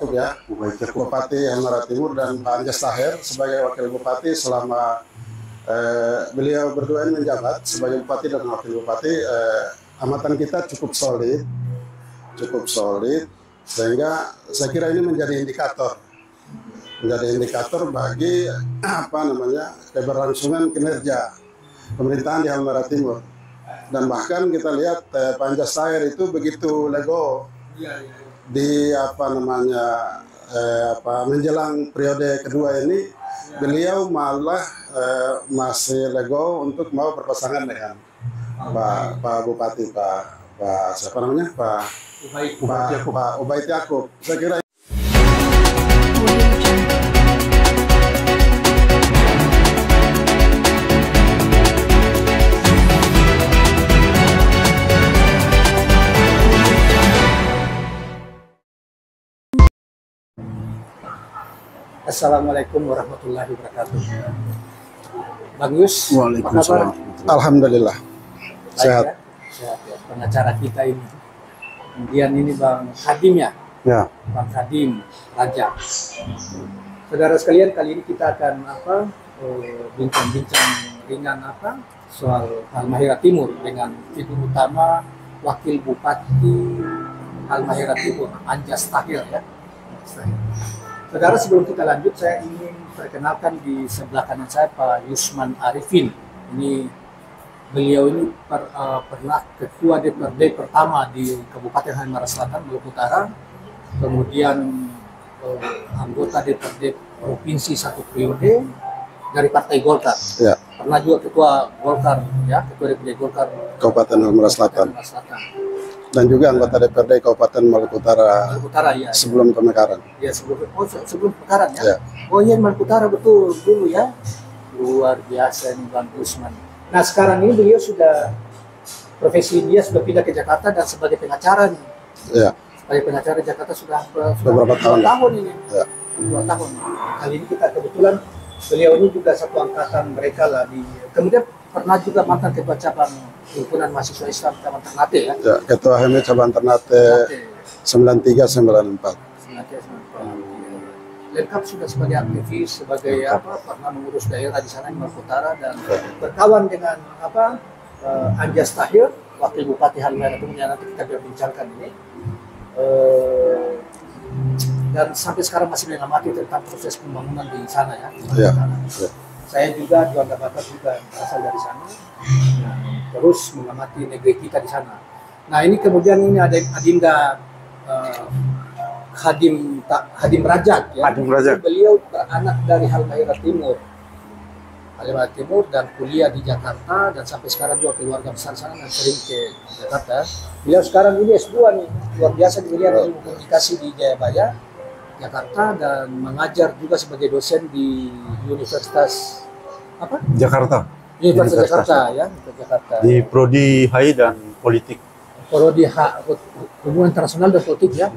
Ya, Bupati Halmahera Timur dan Pak Anjas Taher sebagai Wakil Bupati selama beliau berdua ini menjabat sebagai Bupati dan Wakil Bupati, amatan kita cukup solid, sehingga saya kira ini menjadi indikator bagi keberlangsungan kinerja pemerintahan di Halmahera Timur. Dan bahkan kita lihat Pak Anjas Taher itu begitu legowo di menjelang periode kedua ini, beliau malah masih legowo untuk mau berpasangan dengan Pak Bupati, Pak Ubaid Yakub. Saya kira Assalamualaikum warahmatullahi wabarakatuh. Bang Yus, Waalaikumsalam. Alhamdulillah. Sehat. Ya? Sehat ya. Pengacara kita ini. Kemudian ini Bang Khadim ya? Ya. Bang Khadim Raja. Saudara sekalian, kali ini kita akan bincang-bincang ringan soal Halmahera Timur dengan figur utama Wakil Bupati Halmahera Timur, Anjas Taher ya. Saudara, sebelum kita lanjut, saya ingin perkenalkan di sebelah kanan saya Pak Yusman Arifin. Beliau ini pernah ketua DPRD pertama di Kabupaten Halmahera Selatan, Maluku Utara. Kemudian anggota DPRD Provinsi 1 periode dari Partai Golkar. Ya. Pernah juga ketua Golkar, ya, ketua DPRD Golkar Kabupaten Halmahera Selatan. Dan juga anggota DPRD Kabupaten Maluku Utara, ya, sebelum Pemekaran. Ya, sebelum Pemekaran ya. Oh iya, Maluku Utara betul dulu ya. Luar biasa nih Bang Yusman. Nah, sekarang ini beliau sudah, profesi dia sudah pindah ke Jakarta dan sebagai pengacara nih. Ya. Sebagai pengacara di Jakarta sudah beberapa tahun ini. Ya. 2 tahun. Kali ini kita kebetulan beliau ini juga satu angkatan mereka lah kemudian pernah juga mantan ketua cabang Himpunan Mahasiswa Islam Cabang Ternate ya. Ya, Ketua HMI Cabang Ternate 93-94. Lengkap sudah sebagai aktivis, sebagai pernah mengurus daerah di sana di Maluku Utara dan berkawan dengan Anjas Taher, Wakil Bupati Halmahera Timur yang nanti kita bincangkan ini. Dan sampai sekarang masih mengamati tentang proses pembangunan di sana ya. Ya. Saya juga Juanda Batak juga berasal dari sana, terus mengamati negeri kita di sana. Nah, ini kemudian ini ada Adinda Khadim Rajak ya. Khadim Rajak. Beliau beranak dari Halmahera Timur dan kuliah di Jakarta dan sampai sekarang juga keluarga besar sana dan sering ke Jakarta. Beliau sekarang ini S2 nih, luar biasa di ilmu komunikasi di Jayabaya, Jakarta, dan mengajar juga sebagai dosen di Universitas Jakarta. Universitas Jakarta ya, Jakarta. Di Prodi HI dan Politik. Prodi Hubungan Internasional dan Politik ya.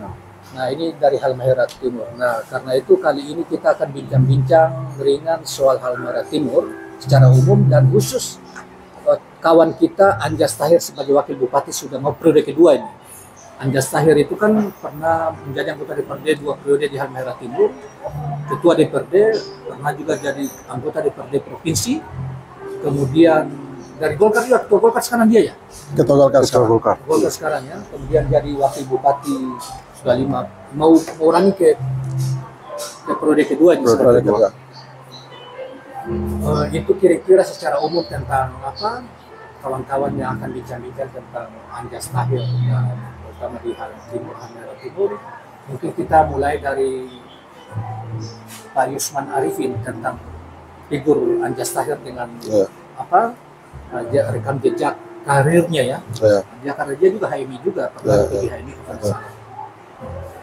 Nah, ini dari Halmahera Timur. Nah, karena itu kali ini kita akan bincang-bincang ringan soal Halmahera Timur secara umum dan khusus kawan kita Anjas Taher sebagai Wakil Bupati sudah mau periode kedua ini. Anjas Taher itu kan pernah menjadi anggota DPRD 2 periode di Halmahera Timur, ketua DPRD, pernah juga jadi anggota DPRD Provinsi, kemudian dari Golkar juga, ketua Golkar sekarang dia ya? Ketua Golkar sekarang ya, kemudian jadi Wakil Bupati sudah 5, mau urangi ke periode kedua di sana. Itu kira-kira secara umum tentang kawan-kawan yang akan bincang-bincang tentang Anjas Taher terutama di Halmahera Timur. Mungkin kita mulai dari Pak Yusman Arifin tentang figur Anjas Taher dengan rekam jejak karirnya ya. Ya, karena dia juga HMI juga, pernah di HMI ke sana.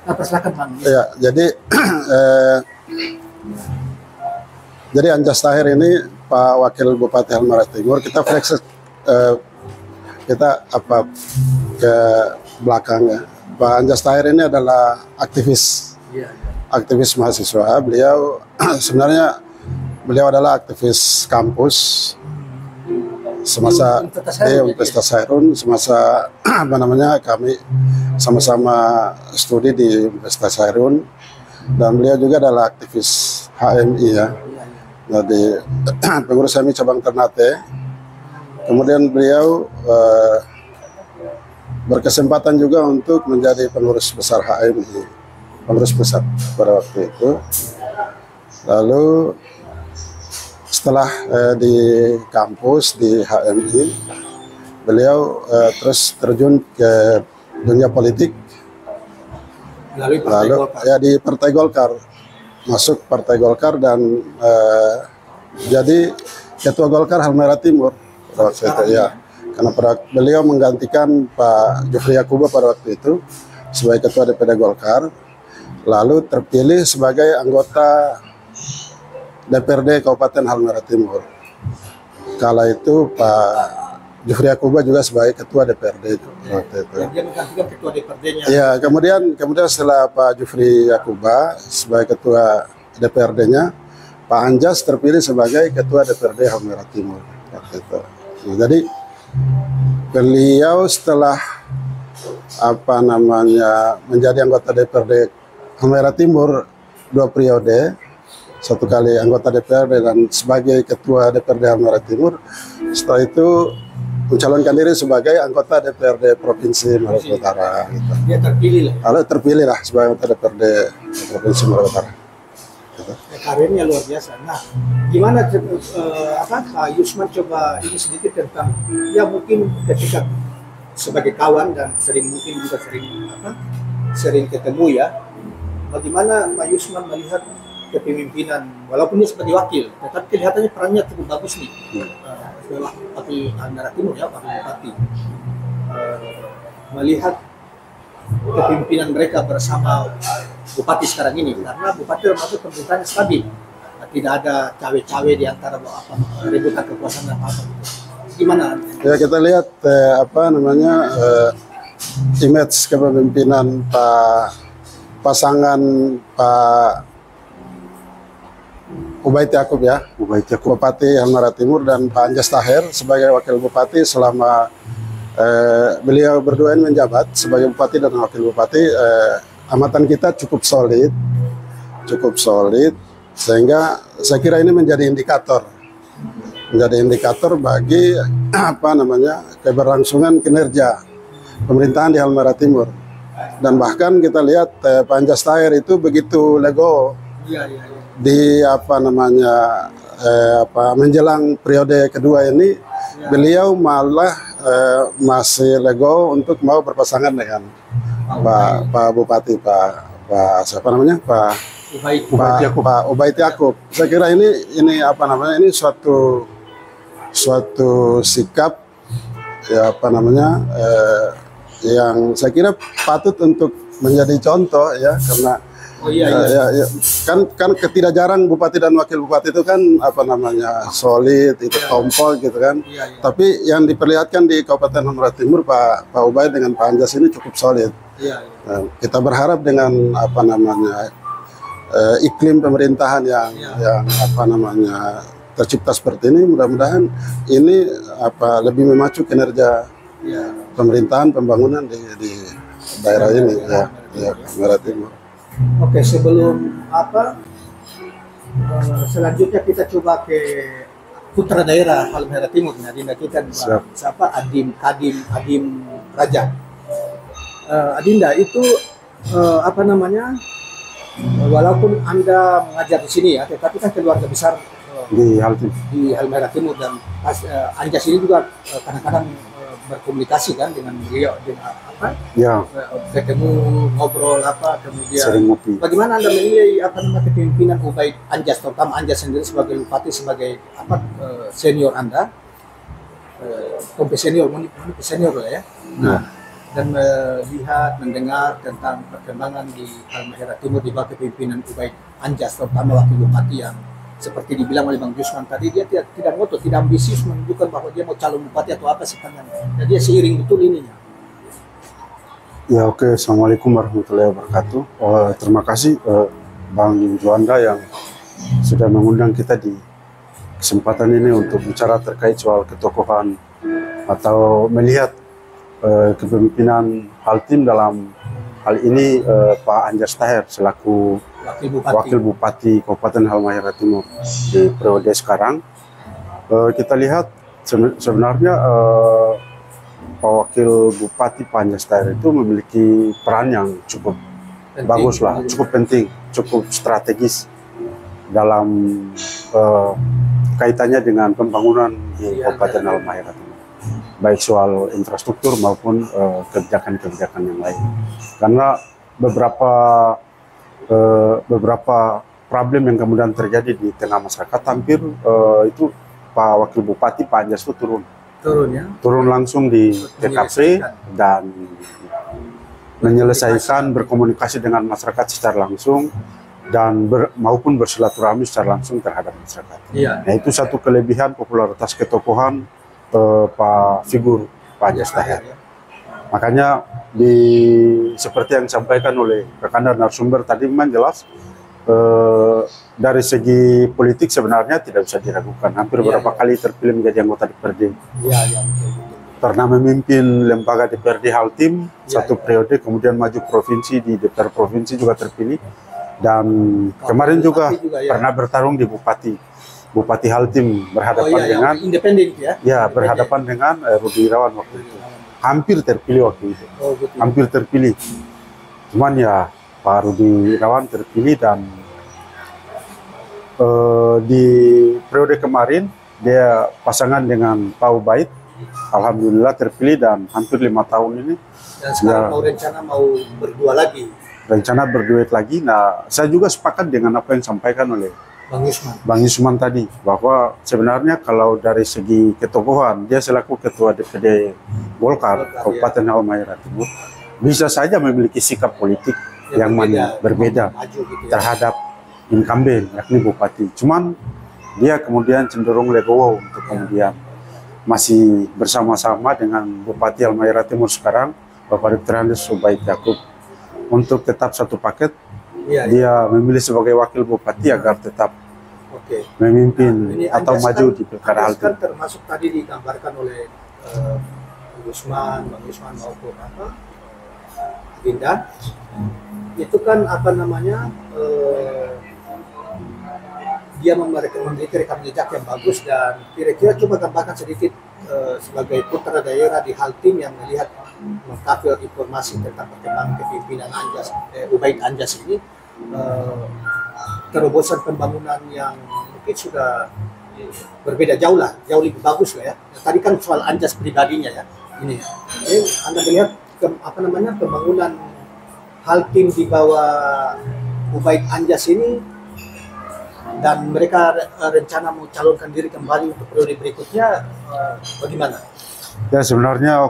Nah, persilakan Bang. Ya, jadi Anjas Taher ini Pak Wakil Bupati Halmahera Timur, kita ke belakangnya. Pak Anjas Taher ini adalah aktivis mahasiswa. Beliau sebenarnya adalah aktivis kampus semasa Universitas Hairun, semasa kami sama-sama studi di Universitas Hairun, dan beliau juga adalah aktivis HMI ya. Jadi pengurus HMI cabang Ternate. Kemudian beliau berkesempatan juga untuk menjadi pengurus besar HMI, pengurus pusat pada waktu itu. Lalu setelah di kampus di HMI, beliau terus terjun ke dunia politik. Lalu ya di Partai Golkar, masuk Partai Golkar dan jadi Ketua Golkar Halmahera Timur pada waktu itu ya. Karena beliau menggantikan Pak Jufri Yakuba pada waktu itu sebagai Ketua DPD Golkar, lalu terpilih sebagai anggota DPRD Kabupaten Halmahera Timur. Kala itu Pak Jufri Yakuba juga sebagai Ketua DPRD waktu itu. Dia menggantikan Ketua DPRD-nya. Ya, kemudian setelah Pak Jufri Yakuba sebagai Ketua DPRD-nya, Pak Anjas terpilih sebagai Ketua DPRD Halmahera Timur waktu itu. Nah, jadi beliau setelah menjadi anggota DPRD Halmahera Timur 2 periode, 1 kali anggota DPRD dan sebagai Ketua DPRD Halmahera Timur, setelah itu mencalonkan diri sebagai anggota DPRD Provinsi Maluku Utara. Gitu. Dia terpilih lah. Lalu terpilih lah sebagai anggota DPRD Provinsi Maluku Utara. Gitu. Karirnya luar biasa. Nah, gimana Kak Yusman coba ini sedikit tentang ya mungkin ketika sebagai kawan dan mungkin juga sering ketemu ya. Bagaimana Pak Yusman melihat kepemimpinan, walaupun dia sebagai wakil, tetapi kelihatannya perannya cukup bagus nih. Bupati Halmahera Timur ya, Pak Bupati melihat kepemimpinan mereka bersama Bupati sekarang ini, karena Bupati termasuk pemerintahnya stabil, tidak ada cawe-cawe di antara rebutan kekuasaan dan apa gitu. Gimana? Ya kita lihat image kepemimpinan pasangan Pak Ubaid Yakub ya, Bupati Halmahera Timur, dan Pak Anjas Taher sebagai Wakil Bupati selama beliau berdua ini menjabat sebagai Bupati dan Wakil Bupati. Amatan kita cukup solid, sehingga saya kira ini menjadi indikator bagi keberlangsungan kinerja pemerintahan di Halmahera Timur. Dan bahkan kita lihat Pak Anjas Taher itu begitu legowo di menjelang periode kedua ini, beliau malah masih legowo untuk mau berpasangan dengan Pak Bupati Pak Ubaid Yakub. Saya kira ini suatu sikap yang saya kira patut untuk menjadi contoh ya, karena kan tidak jarang bupati dan wakil bupati itu kan solid, itu kompol gitu kan. Tapi yang diperlihatkan di Kabupaten Halmahera Timur Pak Ubaid dengan Pak Anjas ini cukup solid. Kita berharap dengan iklim pemerintahan yang tercipta seperti ini, mudah-mudahan ini lebih memacu kinerja pemerintahan pembangunan di daerah ini ya Halmahera Timur. Oke, sebelum selanjutnya kita coba ke putra daerah Halmahera Timur. Nah, kita siapa Adim Raja. Adinda itu walaupun Anda mengajar di sini ya, tetapi kan keluarga besar di Halmahera Timur, dan Anjas ini juga kadang-kadang berkomunikasi kan dengan beliau, ketemu, ngobrol kemudian sering ngopi. Bagaimana Anda menilai kepemimpinan Ubaid Anjas, terutama Anjas sendiri sebagai bupati, sebagai senior Anda, senior lah ya. Nah, dan melihat, mendengar tentang perkembangan di Halmahera Timur di bawah kepemimpinan Ubaid Anjas, terutama wakil bupati yang seperti dibilang oleh Bang Yusman tadi, dia tidak ngotot, tidak ambisius menunjukkan bahwa dia mau calon bupati atau apa sebenarnya. Dan dia seiring betul ininya. Ya oke, Assalamualaikum warahmatullahi wabarakatuh. Terima kasih Bang Juanda yang sudah mengundang kita di kesempatan ini untuk bicara terkait soal ketokohan atau melihat kepemimpinan Haltim dalam hal ini Pak Anjas Taher selaku Wakil Bupati Kabupaten Halmahera Timur di periode sekarang. Kita lihat sebenarnya Pak Wakil Bupati Pak Anjas Taher itu memiliki peran yang cukup bagus lah, cukup penting, cukup strategis dalam kaitannya dengan pembangunan di Kabupaten Halmahera Timur, baik soal infrastruktur maupun kebijakan-kebijakan yang lain. Karena beberapa problem yang kemudian terjadi di tengah masyarakat, hampir itu Pak Wakil Bupati Pak Anjas itu turun langsung di TKP dan menyelesaikan, berkomunikasi dengan masyarakat secara langsung dan maupun bersilaturahmi secara langsung terhadap masyarakat. Nah, itu satu kelebihan popularitas ketokohan Pak Anjas Taher. Makanya seperti yang disampaikan oleh rekan dan narasumber tadi, memang jelas dari segi politik sebenarnya tidak bisa diragukan. Hampir beberapa kali terpilih menjadi anggota DPRD. Pernah memimpin lembaga DPRD Haltim satu periode, kemudian maju provinsi, di DPR provinsi juga terpilih. Dan kemarin juga pernah bertarung di Bupati Haltim berhadapan dengan independen berhadapan dengan Rudi Irawan waktu itu. Hampir terpilih waktu itu. Hampir terpilih. Cuman ya Pak Rudi Irawan terpilih dan di periode kemarin dia pasangan dengan Pak Ubaid. Alhamdulillah terpilih dan hampir 5 tahun ini. Dan sekarang mau berdua lagi. Rencana berduet lagi. Nah, saya juga sepakat dengan apa yang disampaikan oleh Bang Yusman tadi, bahwa sebenarnya kalau dari segi ketokohan, dia selaku Ketua DPD Golkar Kabupaten Halmahera Timur bisa saja memiliki sikap politik yang berbeda terhadap incumbent, yakni Bupati. Cuman dia kemudian cenderung legowo untuk kemudian masih bersama-sama dengan Bupati Halmahera Timur sekarang, Bapak Dr. Andes Ubaid Yakub, untuk tetap satu paket. Dia memilih sebagai wakil bupati agar tetap memimpin atau maju di pilkada Haltim. Termasuk tadi digambarkan oleh Bang Yusman maupun Dinda, itu kan dia memiliki rekam jejak yang bagus. Dan kira-kira coba gambarkan sedikit sebagai putra daerah di Haltim yang melihat mengkafir informasi tentang perkembangan kepemimpinan Ubaid Anjas ini, terobosan pembangunan yang mungkin sudah berbeda jauh lebih bagus lah ya. Tadi kan soal Anjas pribadinya ya. Ini Anda melihat pembangunan Haltim di bawah Ubaid Anjas ini, dan mereka rencana mau calonkan diri kembali untuk periode berikutnya, bagaimana? Ya sebenarnya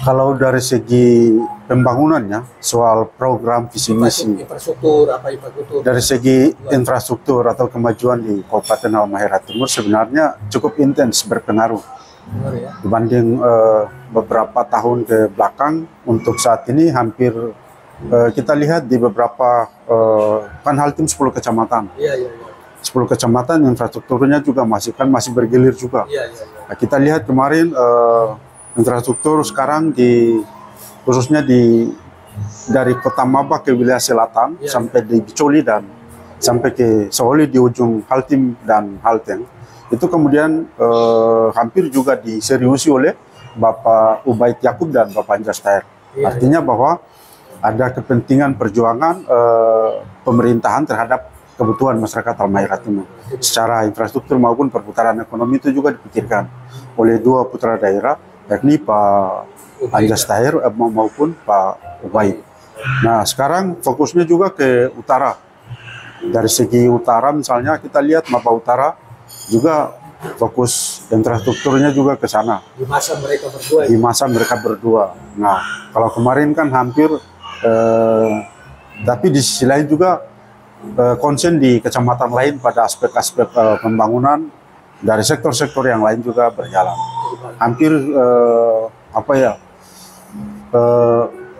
kalau dari segi pembangunannya, soal program visi misi, infrastruktur, dari segi infrastruktur atau kemajuan di Kabupaten Halmahera Timur sebenarnya cukup intens berpengaruh dibanding beberapa tahun ke belakang. Untuk saat ini hampir kita lihat di beberapa kan Haltim 10 kecamatan. 10 kecamatan infrastrukturnya juga masih bergilir juga. Nah, kita lihat kemarin infrastruktur sekarang khususnya dari Kota Maba ke wilayah selatan sampai di Bicoli dan sampai ke Saoli di ujung Haltim dan Halteng, itu kemudian hampir juga diseriusi oleh Bapak Ubaid Yakub dan Bapak Anjas Taher. Artinya bahwa ada kepentingan perjuangan pemerintahan terhadap kebutuhan masyarakat Halmahera Timur secara infrastruktur maupun perputaran ekonomi. Itu juga dipikirkan oleh dua putra daerah, yakni Pak Anjas Taher maupun Pak Ubaid. Nah sekarang fokusnya juga ke utara. Dari segi utara misalnya kita lihat Maba Utara juga fokus infrastrukturnya juga ke sana. Di masa mereka berdua. Di masa mereka berdua. Nah kalau kemarin kan hampir tapi di sisi lain juga konsen di kecamatan lain pada aspek-aspek pembangunan dari sektor-sektor yang lain juga berjalan. Hampir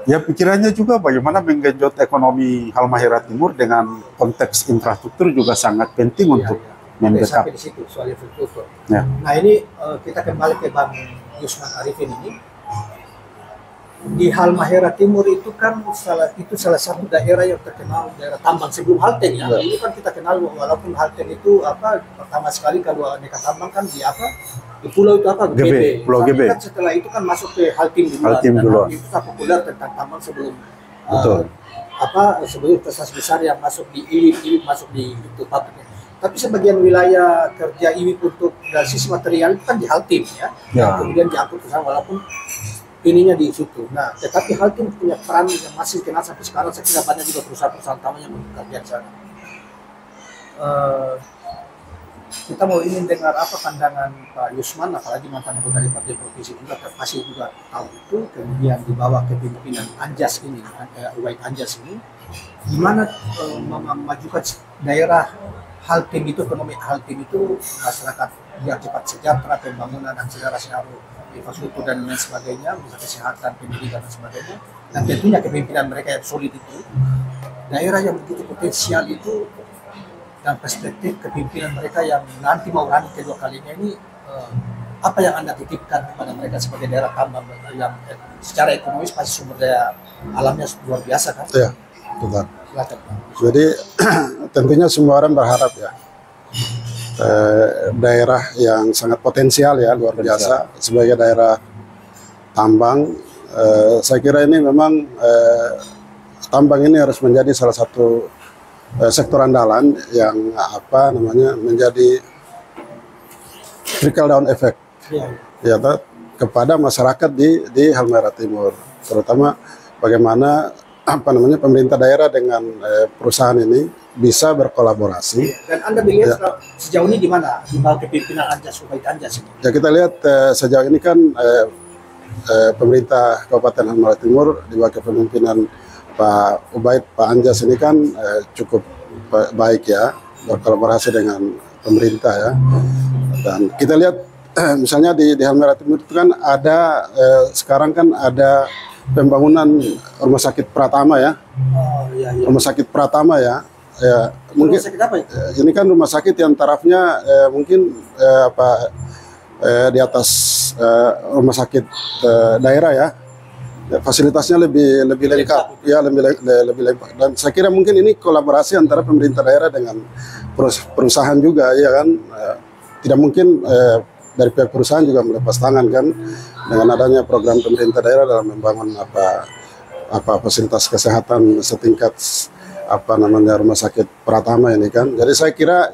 ya pikirannya juga bagaimana menggenjot ekonomi Halmahera Timur dengan konteks infrastruktur juga sangat penting untuk membackup. Sampai di situ soal infrastruktur. Ya. Nah ini kita kembali ke Bang Yusman Arifin ini, di Halmahera Timur itu kan salah satu daerah yang terkenal daerah tambang sebelum Halten ya. Dulu kan kita kenal walaupun Halten itu pertama sekali kalau aneka tambang kan di di pulau itu GB. Pulau GB. Kan setelah itu kan masuk ke Haltim duluan. Itu kan populer tentang tambang sebelum Betul. sebelum investasi besar yang masuk di IWIP masuk di itu pabriknya. Tapi sebagian wilayah kerja IWIP untuk dari sisi material itu kan di Haltim ya. Kemudian diangkut ke sana walaupun ininya di situ. Nah, tetapi Haltim punya peran yang masih kenal sampai sekarang. Saya kira banyak juga perusahaan-perusahaan tambang yang bekerja di sana. Kita mau ingin dengar apa pandangan Pak Yusman, apalagi mantan anggota Partai Provinsi juga, pasti juga tahu itu. Kemudian dibawa ke pimpinan Anjas ini, Ubaid Anjas ini, gimana memajukan daerah Haltim itu, ekonomi Haltim itu, masyarakat biar cepat sejahtera, pembangunan akselerasi infrastruktur dan lain sebagainya, misalnya kesehatan, pendidikan dan sebagainya, dan tentunya kepemimpinan mereka yang solid itu, daerah yang begitu potensial itu, dan perspektif kepemimpinan mereka yang nanti mau running kedua kalinya ini, apa yang Anda titipkan kepada mereka sebagai daerah tambang yang secara ekonomis pasti sumber daya alamnya luar biasa kan? Ya, betul. Jadi tentunya semua orang berharap ya, daerah yang sangat potensial ya, luar biasa sebagai daerah tambang. Saya kira ini memang tambang ini harus menjadi salah satu sektor andalan yang menjadi trickle down effect ya kepada masyarakat di Halmahera Timur, terutama bagaimana pemerintah daerah dengan perusahaan ini bisa berkolaborasi. Dan Anda melihat sejauh ini gimana di bawah kepemimpinan Anjas, Ubaid Anjas ini? Ya, kita lihat sejauh ini kan pemerintah Kabupaten Halmahera Timur di bawah kepemimpinan Pak Ubaid, Pak Anjas ini kan cukup baik ya, berkolaborasi dengan pemerintah ya. Dan kita lihat misalnya di Halmahera Timur itu kan ada sekarang kan ada pembangunan rumah sakit Pratama ya. Rumah sakit Pratama ya. Ya, mungkin sakit apa itu? Ini kan rumah sakit yang tarafnya mungkin di atas rumah sakit daerah ya. Fasilitasnya lebih lengkap ya, lebih lengkap. Dan saya kira mungkin ini kolaborasi antara pemerintah daerah dengan perusahaan juga ya kan. Tidak mungkin dari pihak perusahaan juga melepas tangan kan dengan adanya program pemerintah daerah dalam membangun fasilitas kesehatan setingkat rumah sakit Pratama ini kan. Jadi saya kira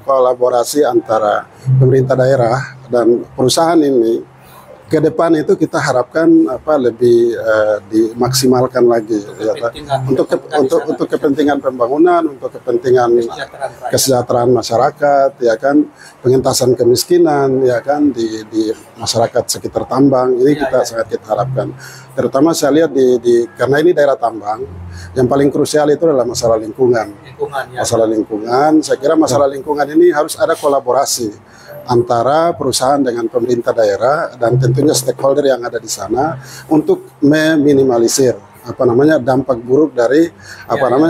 kolaborasi antara pemerintah daerah dan perusahaan ini ke depan itu kita harapkan lebih dimaksimalkan lagi ya, untuk kepentingan pembangunan, untuk kepentingan kesejahteraan masyarakat ya kan, pengentasan kemiskinan ya kan di masyarakat sekitar tambang ini sangat kita harapkan. Terutama saya lihat karena ini daerah tambang, yang paling krusial itu adalah masalah lingkungan. Masalah lingkungan, saya kira masalah lingkungan ini harus ada kolaborasi antara perusahaan dengan pemerintah daerah dan tentunya stakeholder yang ada di sana untuk meminimalisir dampak buruk dari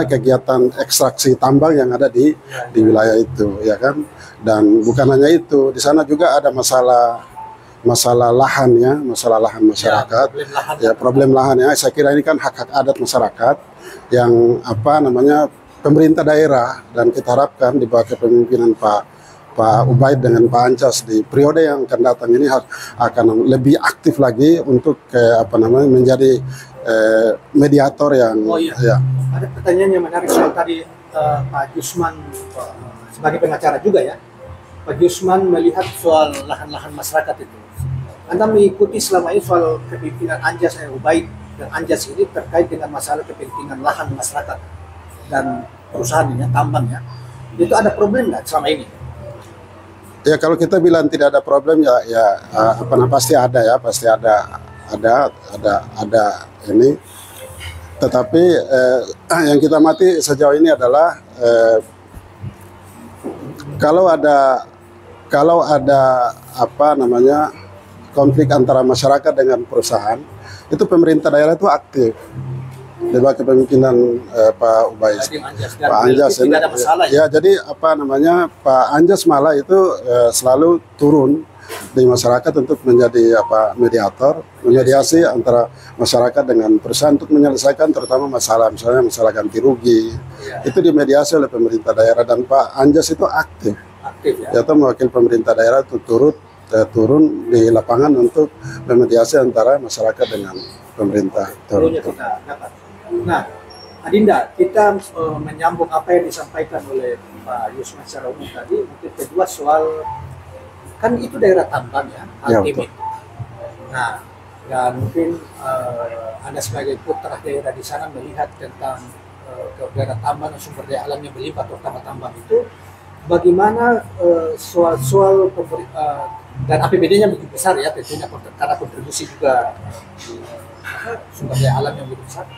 kegiatan ekstraksi tambang yang ada di wilayah itu ya kan. Dan bukan hanya itu, di sana juga ada masalah lahan ya, masalah lahan masyarakat problem lahan ya. Saya kira ini kan hak-hak adat masyarakat yang pemerintah daerah, dan kita harapkan di bawah kepemimpinan Pak Ubaid dengan Pak Anjas di periode yang akan datang ini akan lebih aktif lagi untuk menjadi mediator yang ya. Ada pertanyaan yang menarik soal tadi Pak Yusman sebagai pengacara juga ya. Pak Yusman melihat soal lahan-lahan masyarakat itu. Anda mengikuti selama ini soal kepemimpinan Anjas Ubaid dan Anjas ini terkait dengan masalah kepentingan lahan masyarakat dan perusahaan ya, tambang ya. Itu ada problem nggak selama ini? Ya, kalau kita bilang tidak ada problem pasti ada ya, pasti ada ini. Tetapi yang kita mati sejauh ini adalah kalau ada konflik antara masyarakat dengan perusahaan, itu pemerintah daerah itu aktif. Di bawah kepemimpinan Pak Ubaid, Pak Anjas ini, ya jadi Pak Anjas malah itu selalu turun di masyarakat untuk menjadi mediator, mediasi antara masyarakat dengan perusahaan untuk menyelesaikan terutama masalah misalnya masalah ganti rugi. Itu dimediasi oleh pemerintah daerah dan Pak Anjas itu aktif ya. Yaitu mewakili pemerintah daerah itu turun di lapangan untuk memediasi antara masyarakat dengan pemerintah. Kita dapat. Nah, Adinda, kita menyambung apa yang disampaikan oleh Pak Yusman secara umum tadi. Mungkin kedua soal, kan itu daerah tambang ya, Altim itu. Nah, dan mungkin Anda sebagai putra daerah di sana melihat tentang daerah tambang dan sumber daya alam yang berlimpah, terutama tambang itu, bagaimana soal dan APBD-nya begitu besar ya, tentunya karena kontribusi juga sumber daya alam yang begitu besar.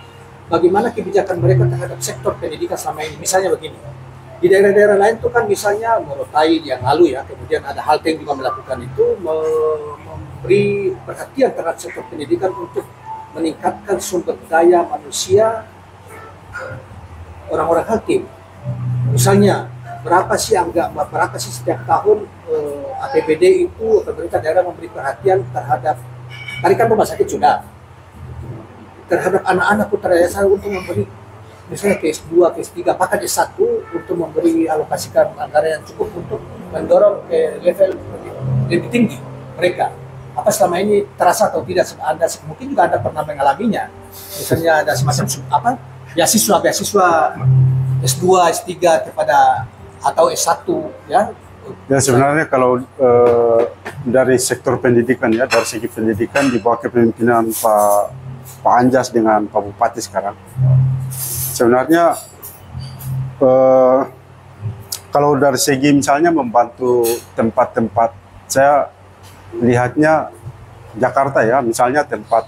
Bagaimana kebijakan mereka terhadap sektor pendidikan selama ini? Misalnya begini, di daerah-daerah lain itu kan misalnya Morotai yang lalu ya, kemudian ada Halteng juga melakukan itu, memberi perhatian terhadap sektor pendidikan untuk meningkatkan sumber daya manusia orang-orang Halteng. Misalnya berapa sih setiap tahun APBD itu pemerintah daerah memberi perhatian terhadap, tadi kan rumah sakit sudah, terhadap anak-anak putra daerah untuk memberi misalnya ke S2, ke S3, bahkan S1 untuk memberi alokasikan anggaran yang cukup untuk mendorong ke level lebih tinggi mereka. Apa selama ini terasa atau tidak? Anda mungkin juga Anda pernah mengalaminya. Misalnya ada semacam beasiswa S2, S3 kepada atau S1 ya. Ya sebenarnya kalau dari sektor pendidikan ya, dari segi pendidikan di bawah kepemimpinan Pak Anjas dengan Pak Bupati sekarang, sebenarnya kalau dari segi misalnya membantu tempat-tempat, saya lihatnya Jakarta ya, misalnya tempat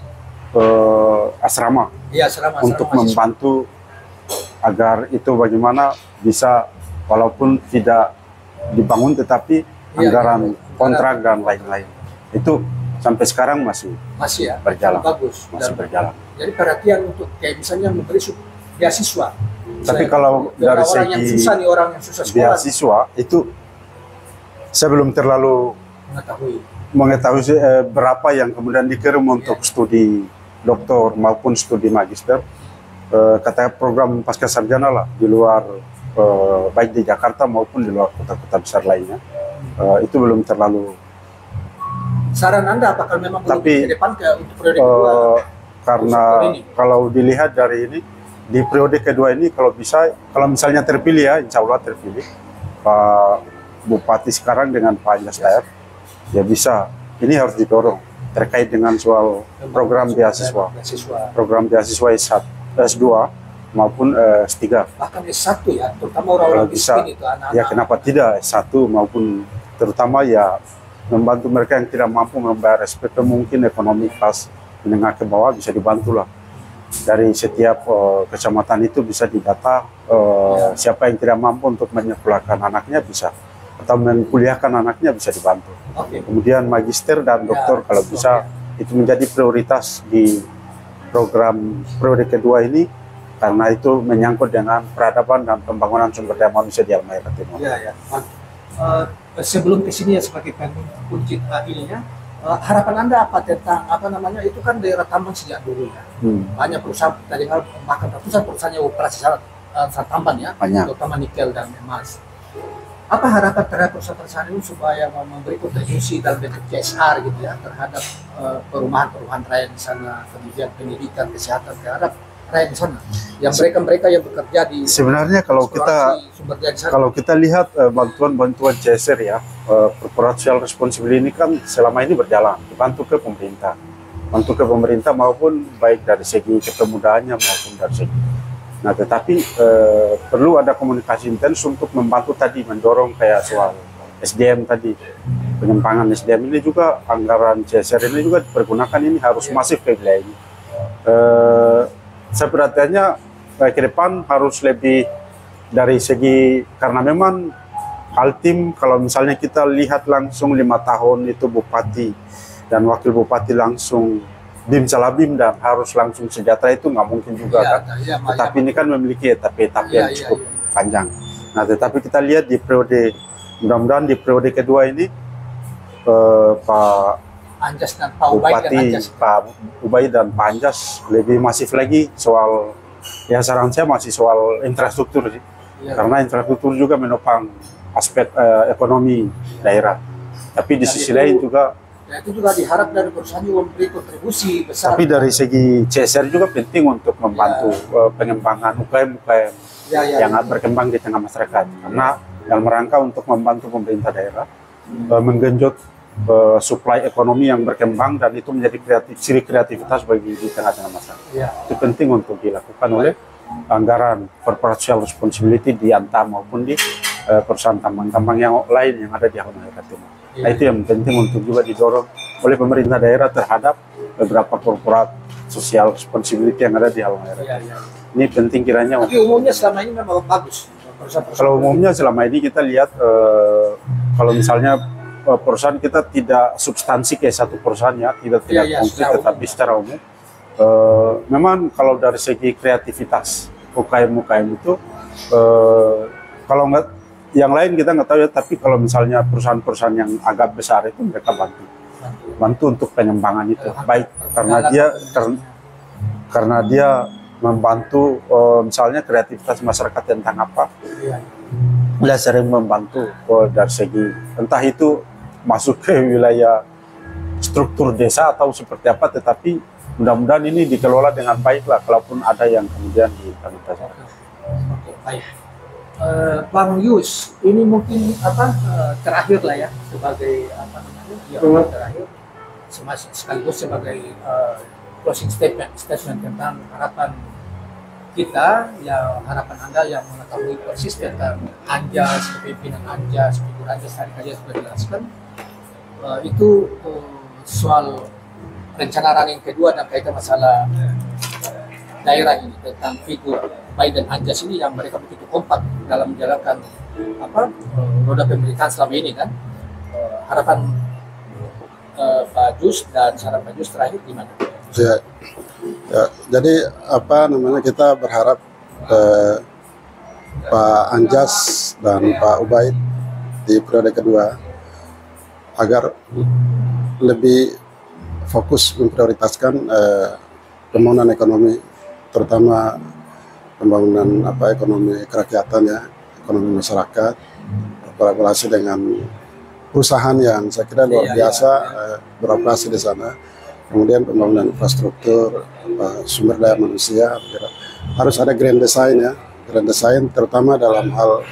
asrama, ya, asrama untuk membantu agar itu bagaimana bisa walaupun tidak dibangun tetapi anggaran kontrak dan lain-lain itu sampai sekarang masih ya berjalan, bagus, masih berjalan. Jadi perhatian untuk kayak misalnya memberi beasiswa. Tapi kalau dari segi orang yang susah sekolah, beasiswa itu saya belum terlalu mengetahui berapa yang kemudian dikirim untuk studi doktor maupun studi magister. Katanya program pasca sarjana lah di luar baik di Jakarta maupun di luar kota-kota besar lainnya. Itu belum terlalu. Saran Anda apakah memang tapi ke depan untuk periode kedua? Karena kalau dilihat dari ini di periode kedua ini kalau misalnya terpilih ya, insya Allah terpilih Pak Bupati sekarang dengan Pak Anjas Daer, ya bisa. Ini harus didorong terkait dengan soal program beasiswa, program beasiswa S2 maupun S3. Bahkan S1 ya, terutama orang-orang miskin itu anak-anak. Ya kenapa tidak S1 maupun terutama ya membantu mereka yang tidak mampu membayar SPP, mungkin ekonomi kelas menengah ke bawah bisa dibantulah. Dari setiap kecamatan itu bisa didata siapa yang tidak mampu untuk menyekolahkan anaknya bisa, atau menkuliahkan anaknya bisa dibantu. Kemudian magister dan doktor kalau bisa itu menjadi prioritas di program periode kedua ini, karena itu menyangkut dengan peradaban dan pembangunan sumber daya manusia di Halmahera Timur. Sebelum ke sini ya sebagai kunci ininya, harapan Anda apa tentang itu kan daerah tambang sejak dulu ya. Banyak perusahaan tadi bahkan ratusan perusahaan yang operasi saat tambang ya, terutama nikel dan emas. Apa harapan terhadap perusahaan-perusahaan ini supaya memberi kontribusi dalam bentuk CSR gitu ya terhadap perumahan-perumahan rakyat di sana, kemudian pendidikan, kesehatan terhadap rakyat di sana, yang mereka yang bekerja di sebenarnya kalau kita lihat bantuan-bantuan CSR ya, corporate social responsibility ini kan selama ini berjalan dibantu ke pemerintah maupun baik dari segi kepemudaannya maupun dari segi. Nah tetapi perlu ada komunikasi intens untuk membantu tadi mendorong kayak soal SDM tadi, penyempangan SDM ini juga, anggaran CSR ini juga dipergunakan, ini harus masif ke wilayah ini. Saya perhatiannya ke depan harus lebih dari segi, karena memang Altim kalau misalnya kita lihat langsung 5 tahun itu Bupati dan Wakil Bupati langsung bim salabim dan harus langsung sejahtera, itu nggak mungkin juga kan. Tetapi ini kan memiliki etape-etape yang cukup panjang. Nah tetapi kita lihat di periode, mudah-mudahan di periode kedua ini Pak Anjas dan Pak Ubaid dan Bupati, Anjas. Pak Ubaid dan Pak Anjas lebih masif lagi soal, ya saran saya masih soal infrastruktur sih. Ya. Karena infrastruktur juga menopang aspek ekonomi daerah. Tapi di sisi lain juga, Ya, itu juga diharap dari perusahaan juga memberi kontribusi besar. tapi dari segi CSR juga penting untuk membantu pengembangan UKM-UKM yang berkembang di tengah masyarakat. Karena dalam rangka untuk membantu pemerintah daerah menggenjot supply ekonomi yang berkembang, dan itu menjadi ciri kreativitas bagi di tengah-tengah masyarakat. Ya. Itu penting untuk dilakukan oleh anggaran corporate social responsibility di Antam maupun di perusahaan tambang-tambang yang lain yang ada di Halmahera Timur. Nah, itu yang penting untuk juga didorong oleh pemerintah daerah terhadap beberapa corporate social responsibility yang ada di Halmahera. Ya. Ini penting kiranya. Tapi umumnya selama ini memang bagus. Kalau umumnya selama ini kita lihat kalau misalnya perusahaan kita tidak substansi kayak satu perusahaan ya, tidak konkret, tetapi secara umum memang kalau dari segi kreativitas UKM itu kalau nggak yang lain kita nggak tahu ya, tapi kalau misalnya perusahaan-perusahaan yang agak besar itu mereka bantu untuk pengembangan itu, baik karena dia membantu misalnya kreativitas masyarakat tentang apa, dia sering membantu dari segi entah itu masuk ke wilayah struktur desa atau seperti apa, tetapi mudah-mudahan ini dikelola dengan baik lah, kalaupun ada yang kemudian diimplementasikan. Oke, baik. Bang Yus, ini mungkin terakhir lah ya, sebagai terakhir, sekaligus sebagai closing statement tentang harapan kita, ya harapan Anda yang mengetahui persis tentang Anjas, kepemimpinan Anjas, figur Anjas tadi saja sudah dijelaskan. Itu soal rencana running kedua dan kaitan masalah daerah ini tentang figur Baik dan Anjas ini yang mereka begitu kompak dalam menjalankan roda pemerintahan selama ini kan. Harapan Pak Jus dan saran Pak Jus terakhir gimana? Ya, jadi kita berharap Pak Anjas dan Pak Ubaid di periode kedua agar lebih fokus memprioritaskan pembangunan ekonomi, terutama pembangunan ekonomi kerakyatan ya, ekonomi masyarakat, berkolaborasi dengan perusahaan yang saya kira luar biasa beroperasi di sana. Kemudian pembangunan infrastruktur, sumber daya manusia, harus ada grand design ya, grand design terutama dalam hal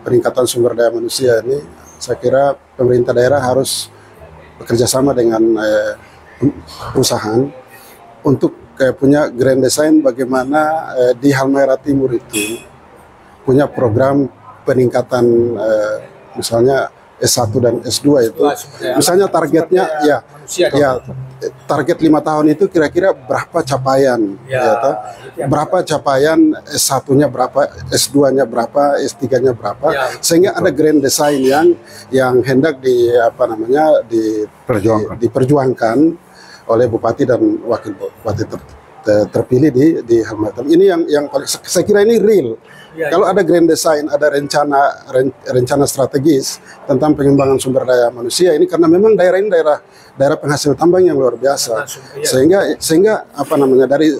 peningkatan sumber daya manusia ini. Saya kira pemerintah daerah harus bekerja sama dengan perusahaan untuk punya grand design bagaimana di Halmahera Timur itu punya program peningkatan misalnya S1 dan S2 itu, misalnya targetnya target 5 tahun itu kira-kira berapa capaian, berapa capaian S1-nya berapa, S2-nya berapa, S3-nya berapa, sehingga ada grand design yang hendak diperjuangkan oleh bupati dan wakil bupati terpilih di Halmahera. Ini yang paling saya kira ini real. Kalau ada grand design, ada rencana strategis tentang pengembangan sumber daya manusia ini, karena memang daerah ini daerah penghasil tambang yang luar biasa, sehingga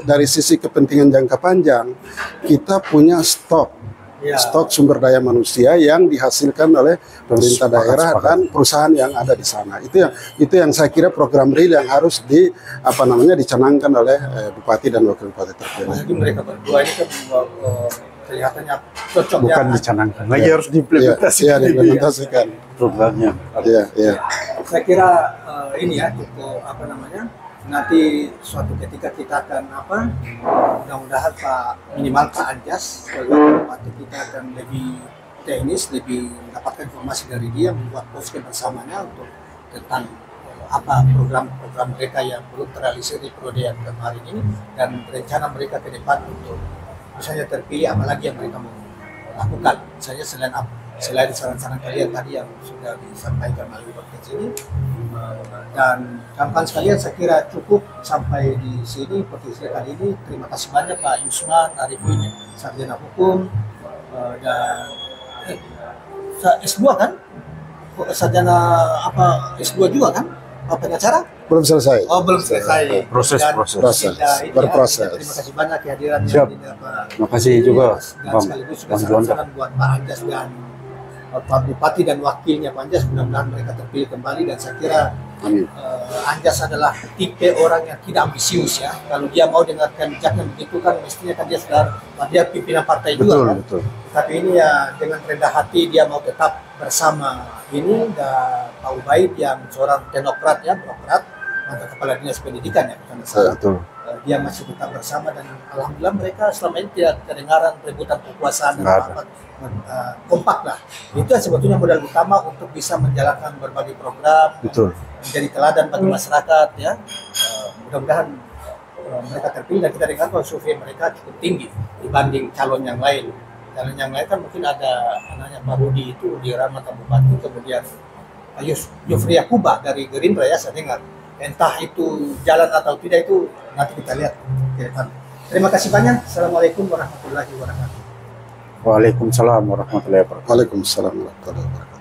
dari sisi kepentingan jangka panjang kita punya stok sumber daya manusia yang dihasilkan oleh pemerintah daerah dan perusahaan yang ada di sana. Itu yang saya kira program real yang harus dicanangkan oleh bupati dan wakil bupati terpilih. Jadi mereka berdua ini kan kelihatannya cocok, bukan dicanangkan lagi, harus diimplementasikan programnya. Saya kira ini ya, nanti suatu ketika kita akan mudah-mudahan minimal Pak Anjas sebagai bupati kita akan lebih teknis, lebih mendapatkan informasi dari dia, membuat posko bersamanya untuk tentang program-program mereka yang belum terrealisir di periode yang kemarin ini, dan rencana mereka ke depan untuk misalnya terpilih apalagi yang mereka mau lakukan. Misalnya selain saran-saran kalian tadi yang sudah disampaikan melalui podcast ini, dan kawan-kawan sekalian, saya kira cukup sampai di sini podcast kali ini. Terima kasih banyak Pak Yusman Arifin, sarjana hukum dan S2 kan? sarjana apa S2 juga kan? Pengacara? Belum selesai. Oh, belum selesai. Proses. Berproses. Terima kasih banyak kehadirannya. Siap. Pak. Terima kasih juga, Dan Bang sekaligus juga Juanda. saran-saran buat Pak Anjas dan Pak Bupati dan wakilnya Pak Anjas, mudah-mudahan mereka terpilih kembali. Dan saya kira Amin. Anjas adalah tipe orang yang tidak ambisius ya. Kalau dia mau dengarkan kebijakan begitu kan mestinya kan dia pimpinan partai juga kan. Betul. Tapi ini ya dengan rendah hati dia mau tetap bersama ini dan Pak Ubaid yang seorang teknokrat ya, birokrat, mantan kepala dinas pendidikan ya. Betul. Dia masih tetap bersama dan alhamdulillah mereka selama ini tidak kedengaran rebutan kekuasaan dan Nggak apa kompak lah. Itu yang sebetulnya modal utama untuk bisa menjalankan berbagai program, Betul. menjadi teladan bagi masyarakat ya. Mudah-mudahan mereka terpilih dan kita dengar bahwa survei mereka cukup tinggi dibanding calon yang lain. Calon yang lain kan mungkin ada anaknya Pak Rudi itu di Rahmat Bupati, kemudian Yofri Yakuba dari Gerindra ya saya dengar. Entah itu jalan atau tidak itu nanti kita lihat ke depan. Terima kasih banyak. Assalamualaikum warahmatullahi wabarakatuh. Waalaikumsalam warahmatullahi wabarakatuh. Waalaikumsalam warahmatullahi wabarakatuh.